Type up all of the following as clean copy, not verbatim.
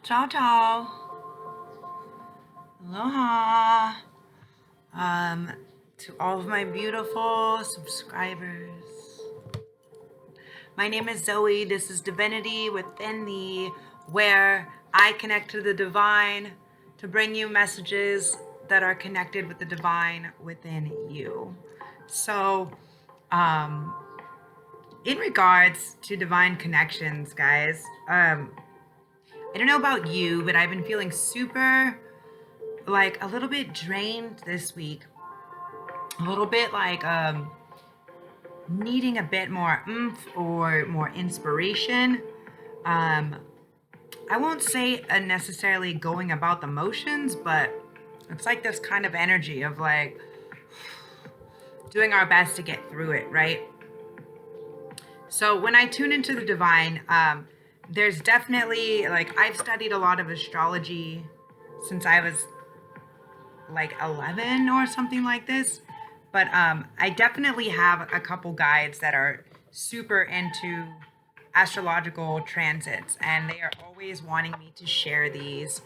Ciao, ciao. Aloha. To all of my beautiful subscribers. My name is Zoe. This is Divinity Within Thee, where I connect to the divine to bring you messages that are connected with the divine within you. So, in regards to divine connections, guys, I don't know about you, but I've been feeling super, like, a little bit drained this week. A little bit like needing a bit more oomph or more inspiration. I won't say necessarily going about the motions, but it's like this kind of energy of like doing our best to get through it, right? So when I tune into the divine, there's definitely, like, I've studied a lot of astrology since I was like 11 or something like this. But I definitely have a couple guides that are super into astrological transits, and they are always wanting me to share these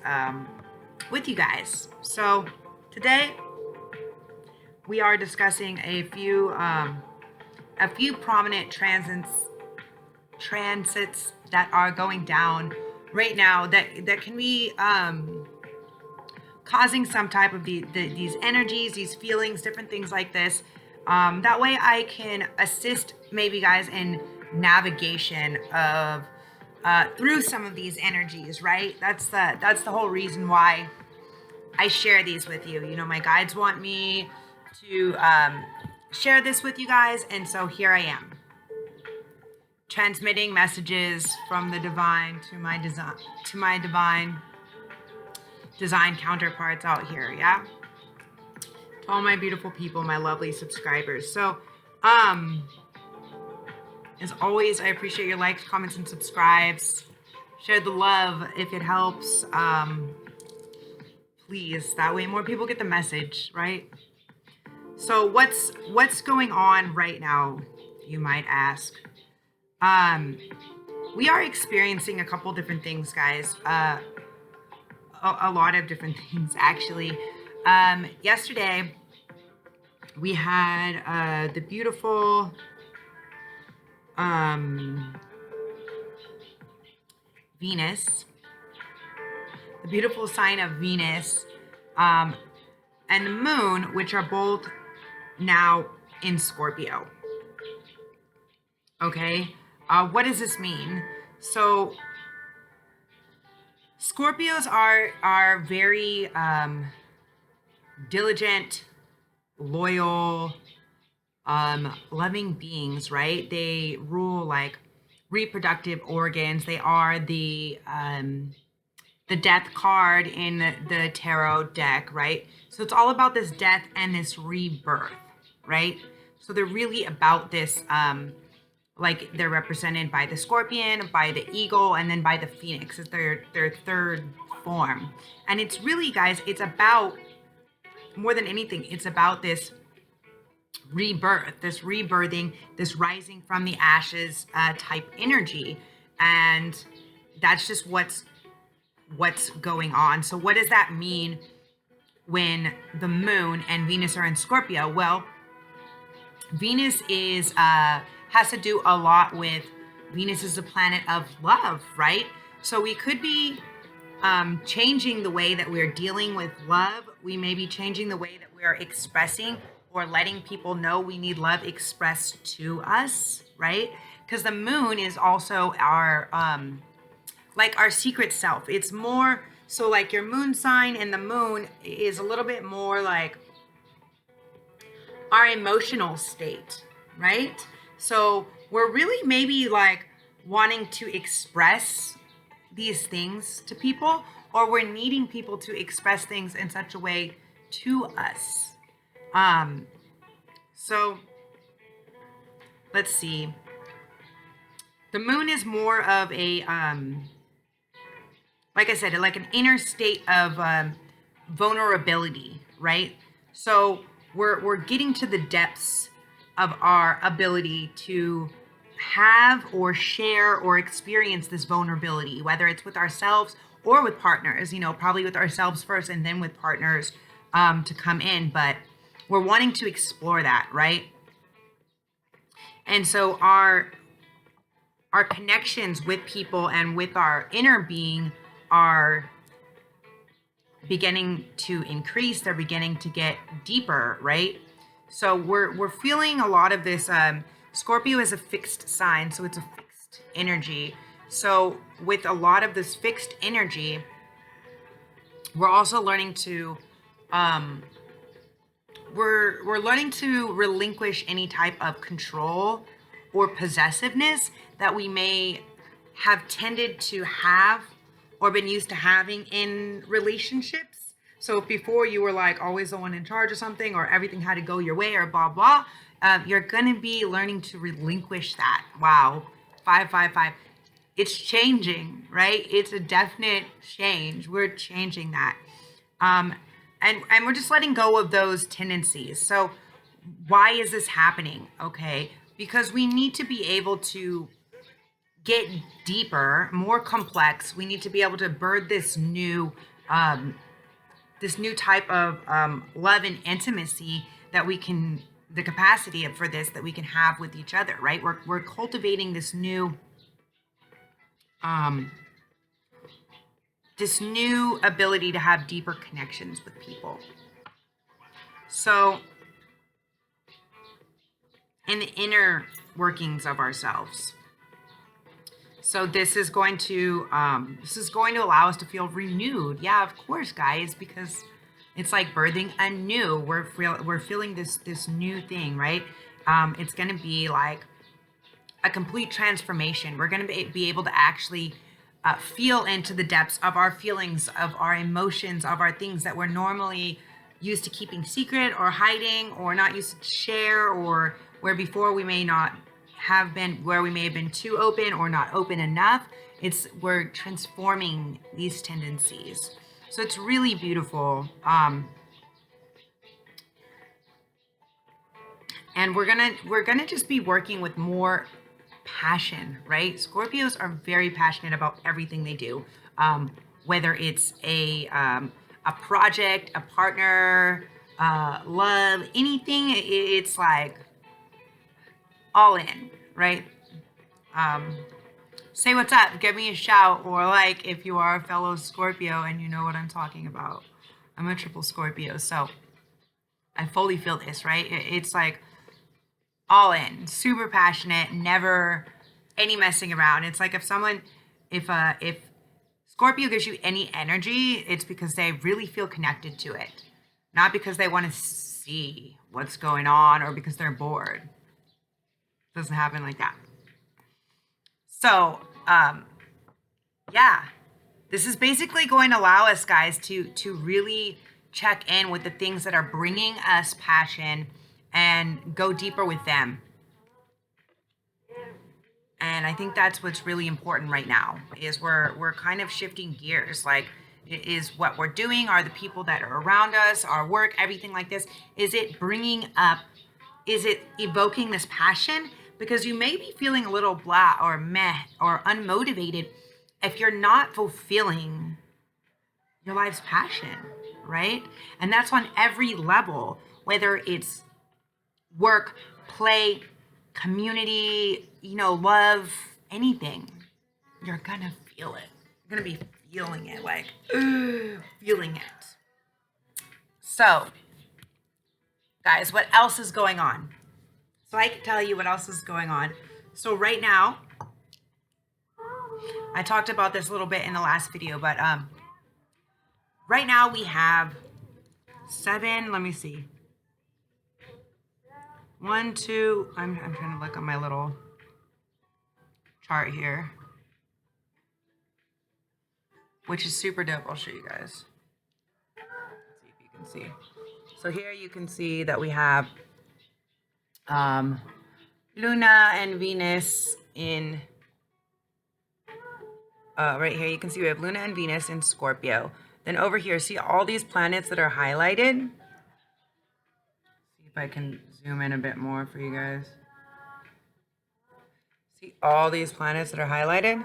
with you guys. So today we are discussing a few prominent transits that are going down right now that can be causing some type of these energies, these feelings, different things like this. That way I can assist maybe guys in navigation of through some of these energies, right? That's the whole reason why I share these with you. You know, my guides want me to share this with you guys, and so here I am, transmitting messages from the divine to my divine design counterparts out here. Yeah, to all my beautiful people, my lovely subscribers. So as always, I appreciate your likes, comments, and subscribes. Share the love if it helps. Please, that way more people get the message, right? So what's going on right now, you might ask? We are experiencing a couple different things, guys. A lot of different things, actually. Yesterday, we had the beautiful Venus, the beautiful sign of Venus, and the moon, which are both now in Scorpio. Okay, what does this mean? So Scorpios are very diligent, loyal, loving beings, right? They rule like reproductive organs. They are the death card in the tarot deck, right? So it's all about this death and this rebirth, right? So they're really about this, like they're represented by the scorpion, by the eagle, and then by the phoenix is their third form. And it's really, guys, it's about, more than anything, it's about this rebirth, this rebirthing, this rising from the ashes type energy. And that's just what's going on. So what does that mean when the moon and Venus are in Scorpio? Well, Venus is has to do a lot with, Venus is a planet of love, right? So we could be changing the way that we're dealing with love. We may be changing the way that we're expressing or letting people know we need love expressed to us, right? Because the moon is also our like our secret self. It's more so like your moon sign, and the moon is a little bit more like our emotional state, right? So we're really maybe like wanting to express these things to people, or we're needing people to express things in such a way to us. So let's see. The moon is more of a like I said, like an inner state of vulnerability, right? So we're getting to the depths of our ability to have or share or experience this vulnerability, whether it's with ourselves or with partners, you know, probably with ourselves first and then with partners to come in. But we're wanting to explore that, right? And so our connections with people and with our inner being are beginning to increase. They're beginning to get deeper, right? So we're feeling a lot of this. Scorpio is a fixed sign, so it's a fixed energy. So with a lot of this fixed energy, we're also learning to we're learning to relinquish any type of control or possessiveness that we may have tended to have or been used to having in relationships. So if before you were like always the one in charge of something, or everything had to go your way, or blah blah, you're gonna be learning to relinquish that. Wow, 555. It's changing, right? It's a definite change. We're changing that. And we're just letting go of those tendencies. So why is this happening? Okay, because we need to be able to get deeper, more complex. We need to be able to birth this new type of love and intimacy that we can, the capacity for this that we can have with each other, right? We're cultivating this new ability to have deeper connections with people. So in the inner workings of ourselves. So this is going to allow us to feel renewed. Yeah, of course, guys, because it's like birthing anew. We're feeling this new thing, right? It's going to be like a complete transformation. We're going to be able to actually feel into the depths of our feelings, of our emotions, of our things that we're normally used to keeping secret or hiding or not used to share, or where before we may not have been, where we may have been too open or not open enough. We're transforming these tendencies. So it's really beautiful. And we're gonna just be working with more passion, right? Scorpios are very passionate about everything they do. Whether it's a project, a partner, love, anything, it's like all in, right? Say what's up, give me a shout, or like if you are a fellow Scorpio and you know what I'm talking about. I'm a triple Scorpio, so I fully feel this, right? It's like all in, super passionate, never any messing around. It's like if Scorpio gives you any energy, it's because they really feel connected to it, not because they want to see what's going on or because they're bored. It doesn't happen like that. So, yeah, this is basically going to allow us, guys, to really check in with the things that are bringing us passion and go deeper with them. And I think that's what's really important right now, is we're kind of shifting gears. Like, is what we're doing, are the people that are around us, our work, everything like this, is it evoking this passion? Because you may be feeling a little blah or meh or unmotivated if you're not fulfilling your life's passion, right? And that's on every level, whether it's work, play, community, love, anything. You're gonna feel it. You're gonna be feeling it, like, feeling it. So, guys, what else is going on? So I can tell you what else is going on. So right now, I talked about this a little bit in the last video, but right now we have 7, let me see. 1, 2, I'm trying to look on my little chart here, which is super dope. I'll show you guys. Let's see if you can see. So here you can see that we have Luna and Venus in, right here you can see we have Luna and Venus in Scorpio. Then over here, see all these planets that are highlighted? See if I can zoom in a bit more for you guys. See all these planets that are highlighted?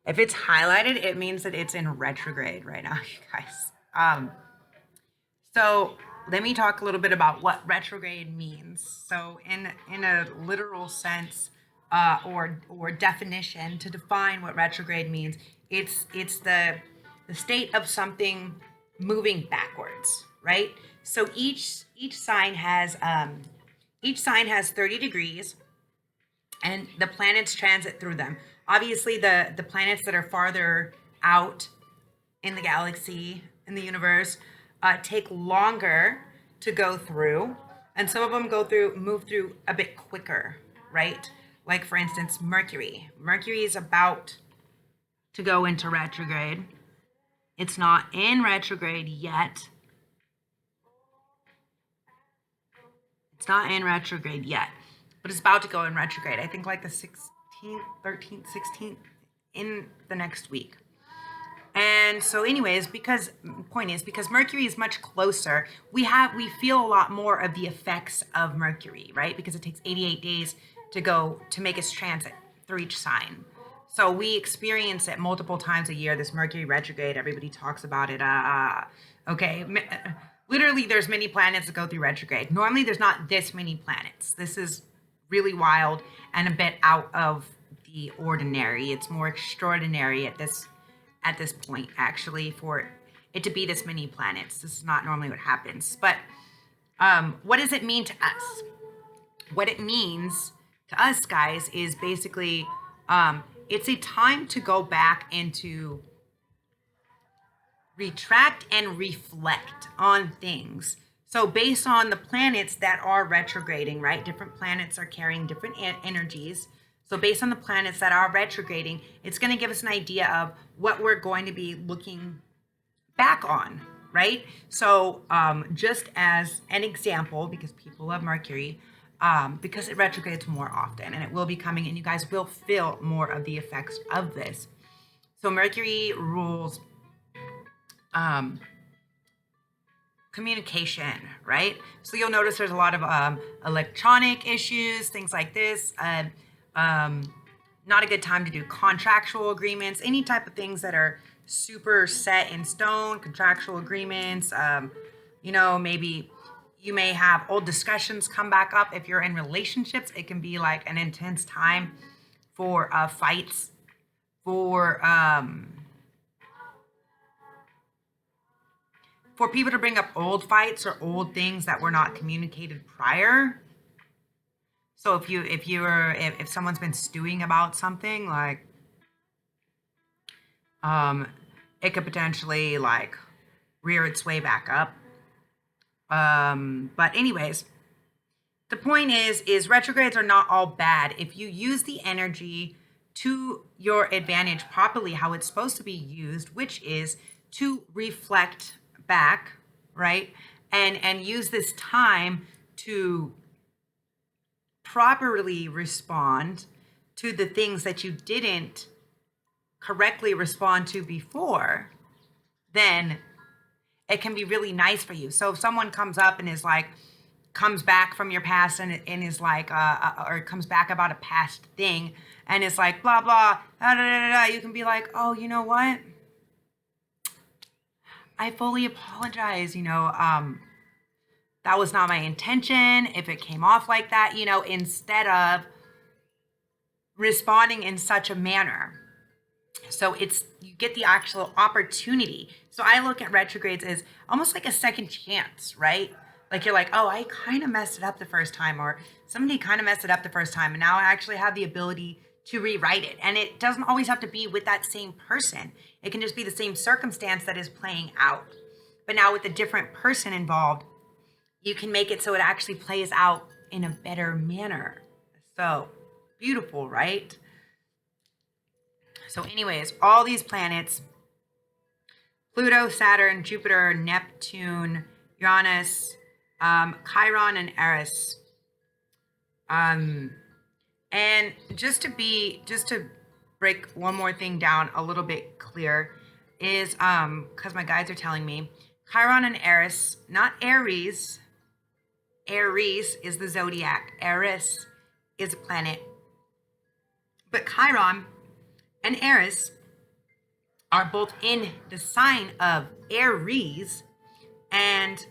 If it's highlighted, it means that it's in retrograde right now, you guys. So let me talk a little bit about what retrograde means. So in a literal sense, or definition, to define what retrograde means, it's the state of something moving backwards, right? So each sign has 30 degrees, and the planets transit through them. Obviously, the planets that are farther out in the galaxy, in the universe, take longer to go through, and some of them move through a bit quicker, right? Like, for instance, Mercury. Mercury is about to go into retrograde. It's not in retrograde yet. It's not in retrograde yet, but it's about to go in retrograde. I think like the 16th, 13th, 16th, in the next week. And so anyways, because Mercury is much closer, we feel a lot more of the effects of Mercury, right? Because it takes 88 days to make its transit through each sign. So we experience it multiple times a year, this Mercury retrograde. Everybody talks about it. Okay. Literally, there's many planets that go through retrograde. Normally, there's not this many planets. This is really wild and a bit out of the ordinary. It's more extraordinary at this point, actually, for it to be this many planets. This is not normally what happens. But what does it mean to us? What it means to us, guys, is basically it's a time to go back and to retract and reflect on things. So based on the planets that are retrograding, right? Different planets are carrying different energies. So based on the planets that are retrograding, it's going to give us an idea of what we're going to be looking back on, right? So just as an example, because people love Mercury, because it retrogrades more often, and it will be coming, and you guys will feel more of the effects of this. So Mercury rules communication, right? So you'll notice there's a lot of electronic issues, things like this. Not a good time to do contractual agreements, any type of things that are super set in stone, contractual agreements. Maybe you may have old discussions come back up. If you're in relationships, it can be like an intense time for fights, for people to bring up old fights or old things that were not communicated prior. So if someone's been stewing about something, like it could potentially like rear its way back up. But anyways, the point is retrogrades are not all bad. If you use the energy to your advantage properly, how it's supposed to be used, which is to reflect back, right? And use this time to properly respond to the things that you didn't correctly respond to before, then it can be really nice for you. So if someone comes up and is like, comes back from your past and is like, or comes back about a past thing and is like, blah, blah, da, da, da, da, you can be like, oh, you know what? I fully apologize. That was not my intention. If it came off like that, instead of responding in such a manner. So you get the actual opportunity. So I look at retrogrades as almost like a second chance, right? Like you're like, oh, I kind of messed it up the first time, or somebody kind of messed it up the first time, and now I actually have the ability to rewrite it. And it doesn't always have to be with that same person. It can just be the same circumstance that is playing out. But now with a different person involved, you can make it so it actually plays out in a better manner. So beautiful, right? So anyways, all these planets, Pluto, Saturn, Jupiter, Neptune, Uranus, Chiron, and Eris. And just to break one more thing down a little bit clear is, because my guides are telling me, Chiron and Eris, not Aries. Aries is the zodiac. Eris is a planet. But Chiron and Eris are both in the sign of Aries. And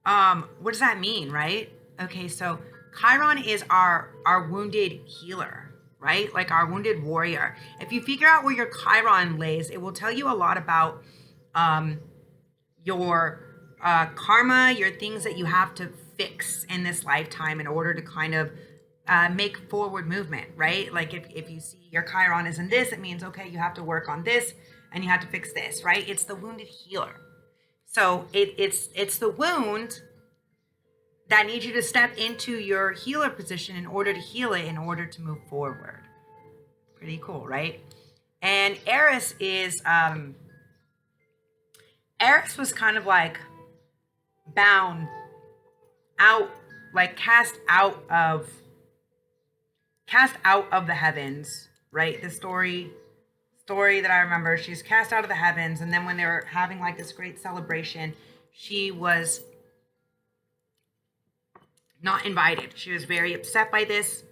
what does that mean, right? Okay, so Chiron is our wounded healer, right? Like our wounded warrior. If you figure out where your Chiron lays, it will tell you a lot about your karma, your things that you have to fix in this lifetime in order to kind of make forward movement, right? Like if you see your Chiron is in this, it means, okay, you have to work on this and you have to fix this, right? It's the wounded healer. So it's the wound that needs you to step into your healer position in order to heal it, in order to move forward. Pretty cool, right? And Eris is, Eris was kind of like bound out, like cast out of the heavens, right? The story that I remember, she's cast out of the heavens, and then when they were having like this great celebration, she was not invited. She was very upset by this.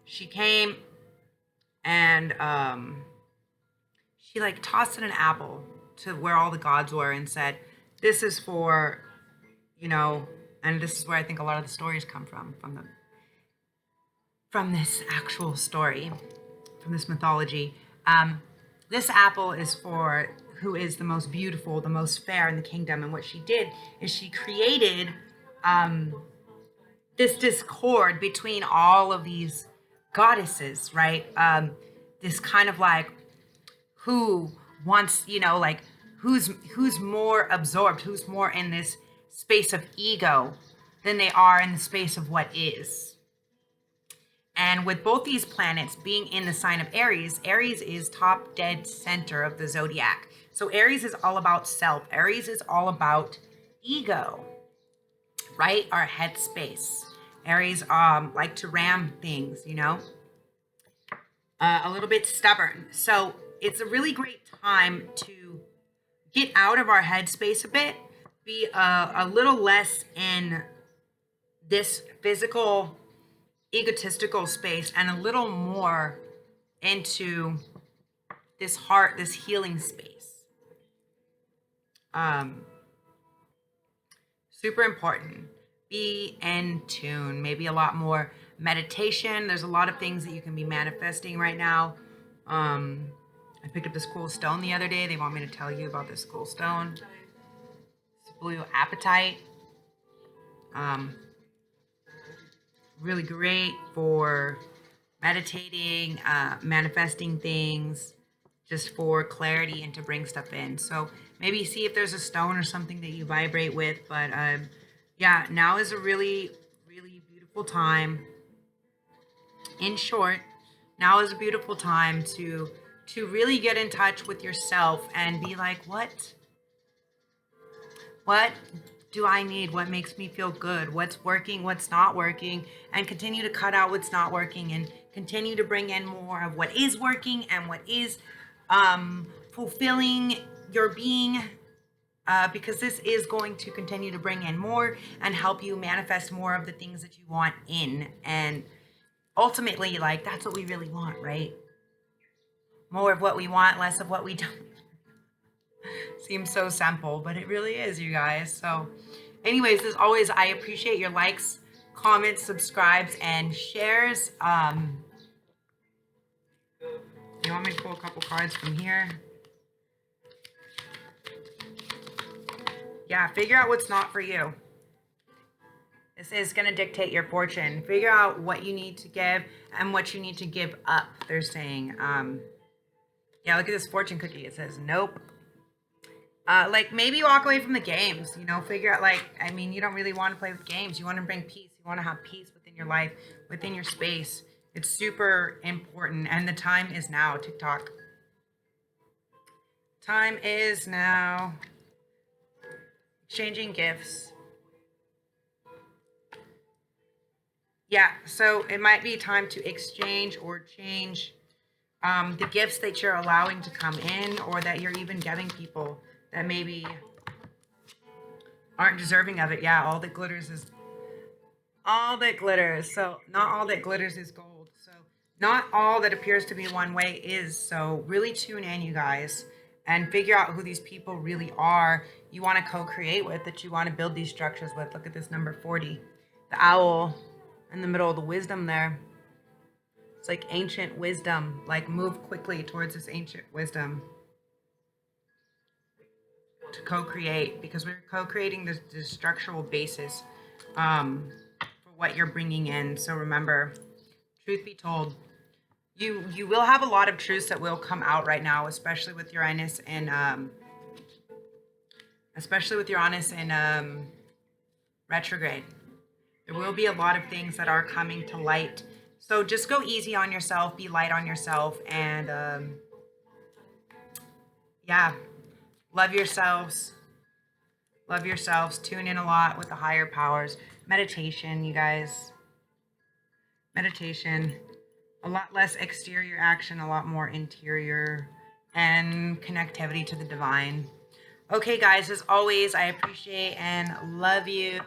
She came and she like tossed in an apple to where all the gods were and said, this is for, you know, and this is where I think a lot of the stories come from this actual story, from this mythology. This apple is for who is the most beautiful, the most fair in the kingdom. And what she did is she created this discord between all of these goddesses, right? This kind of like who wants, you know, like who's more absorbed, who's more in this space of ego than they are in the space of what is. And with both these planets being in the sign of Aries, Aries is top dead center of the zodiac. So Aries is all about self. Aries is all about ego, right? Our head space. Aries like to ram things, you know, a little bit stubborn. So it's a really great time to get out of our head space a bit, be a little less in this physical egotistical space and a little more into this heart, this healing space. Super important. Be in tune. Maybe a lot more meditation. There's a lot of things that you can be manifesting right now. I picked up this cool stone the other day. They want me to tell you about this cool stone. It's blue apatite. Really great for meditating, manifesting things, just for clarity and to bring stuff in. So maybe see if there's a stone or something that you vibrate with. But yeah, now is a really, really beautiful time. In short, now is a beautiful time to really get in touch with yourself and be like, what do I need? What makes me feel good? What's working? What's not working? And continue to cut out what's not working and continue to bring in more of what is working and what is fulfilling your being, because this is going to continue to bring in more and help you manifest more of the things that you want in. And ultimately, like, that's what we really want, right? More of what we want, less of what we don't. Seems so simple, but it really is, you guys. So anyways, as always, I appreciate your likes, comments, subscribes, and shares. You want me to pull a couple cards from here? Yeah, figure out what's not for you. This is going to dictate your fortune. Figure out what you need to give and what you need to give up, they're saying. Yeah, look at this fortune cookie. It says, nope. Like, maybe walk away from the games, you know, figure out, like, I mean, you don't really want to play with games. You want to bring peace. You want to have peace within your life, within your space. It's super important. And the time is now, TikTok. Time is now. Exchanging gifts. Yeah, so it might be time to exchange or change the gifts that you're allowing to come in, or that you're even giving people that maybe aren't deserving of it. Yeah, all that glitters is all that glitters. So not all that glitters is gold. So Not all that appears to be one way is. So really tune in, you guys, and figure out who these people really are you want to co-create with, that you want to build these structures with. Look at this number 40, the owl in the middle of the wisdom there. It's like ancient wisdom, like move quickly towards this ancient wisdom to co-create, because we're co-creating this structural basis for what you're bringing in. So remember, truth be told, you will have a lot of truths that will come out right now, especially with Uranus and retrograde. There will be a lot of things that are coming to light. So just go easy on yourself, be light on yourself, and yeah, love yourselves. Love yourselves. Tune in a lot with the higher powers. Meditation, you guys. Meditation. A lot less exterior action, a lot more interior, and connectivity to the divine. Okay, guys, as always, I appreciate and love you.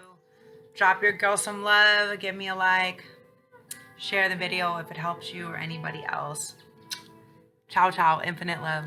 Drop your girl some love. Give me a like. Share the video if it helps you or anybody else. Ciao, ciao. Infinite love.